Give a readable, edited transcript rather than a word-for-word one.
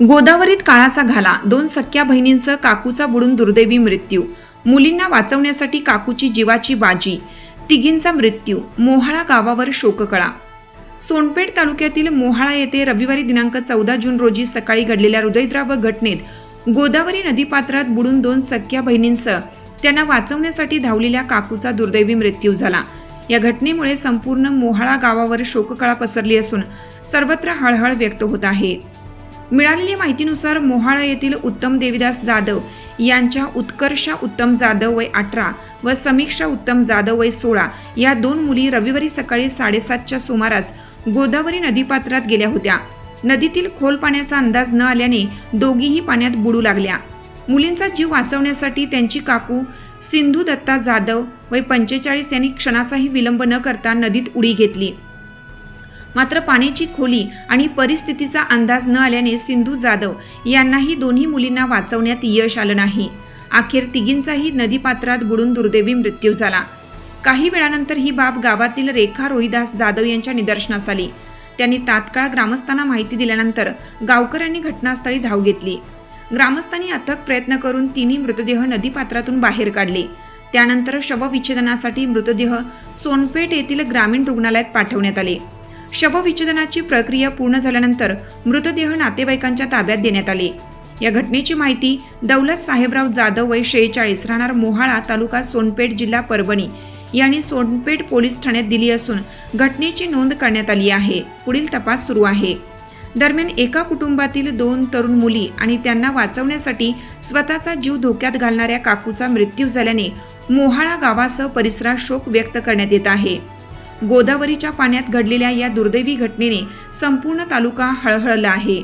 गोदावरीत काळाचा घाला, 2 सख्या बहिणींसह काकूचा बुडून दुर्दैवी मृत्यू. मुलींना वाचवण्यासाठी काकूची जीवाची बाजी, तिघींचा मृत्यू. मोहाळा गावावर शोककळा. सोनपेठ तालुक्यातील मोहाळा येथे रविवारी दिनांक 14 जून रोजी सकाळी घडलेल्या हृदयद्रावक घटनेत गोदावरी नदीपात्रात बुडून 2 सख्या बहिणींसह त्यांना वाचवण्यासाठी धावलेल्या काकूचा दुर्दैवी मृत्यू झाला. या घटनेमुळे संपूर्ण मोहाळा गावावर शोककळा पसरली असून सर्वत्र हळहळ व्यक्त होत आहे. मिळालेल्या माहितीनुसार मोहाळा येथील उत्तम देवीदास जाधव यांच्या उत्कर्षा उत्तम जाधव वय 18 व समीक्षा उत्तम जाधव वय 16 या 2 मुली रविवारी सकाळी 7:30च्या सुमारास गोदावरी नदीपात्रात गेल्या होत्या. नदीतील खोल पाण्याचा अंदाज न आल्याने दोघीही पाण्यात बुडू लागल्या. मुलींचा जीव वाचवण्यासाठी त्यांची काकू सिंधू दत्ता जाधव वय 45 यांनी क्षणाचाही विलंब न करता नदीत उडी घेतली. मात्र पाण्याची खोली आणि परिस्थितीचा अंदाज न आल्याने सिंधू जाधव यांनाही दोन्ही मुलींना वाचवण्यात यश आलं नाही. अखेर तिघींचाही नदीपात्रात बुडून दुर्दैवी मृत्यू झाला. काही वेळानंतर ही बाब गावातील रेखा रोहिदास जाधव यांच्या निदर्शनास आली. त्यांनी तात्काळ ग्रामस्थांना माहिती दिल्यानंतर गावकऱ्यांनी घटनास्थळी धाव घेतली. ग्रामस्थांनी अथक प्रयत्न करून तिन्ही मृतदेह नदीपात्रातून बाहेर काढले. त्यानंतर शवविच्छेदनासाठी मृतदेह सोनपेठ येथील ग्रामीण रुग्णालयात पाठवण्यात आले. शवविच्छेदनाची प्रक्रिया पूर्ण झाल्यानंतर मृतदेह नातेवाईकांच्या ताब्यात देण्यात आले. या घटनेची माहिती दौलत साहेबराव जाधव वय 46 राहणार मोहाळा तालुका सोनपेठ जिल्हा परभणी यांनी सोनपेठ पोलीस ठाण्यात दिली असून घटनेची नोंद करण्यात आली आहे. पुढील तपास सुरू आहे. दरम्यान एका कुटुंबातील 2 तरुण मुली आणि त्यांना वाचवण्यासाठी स्वतःचा जीव धोक्यात घालणाऱ्या काकूचा मृत्यू झाल्याने मोहाळा गावासह परिसरात शोक व्यक्त करण्यात येत आहे. गोदावरीच्या पाण्यात घडलेल्या या दुर्दैवी घटनेने संपूर्ण तालुका हळहळला आहे.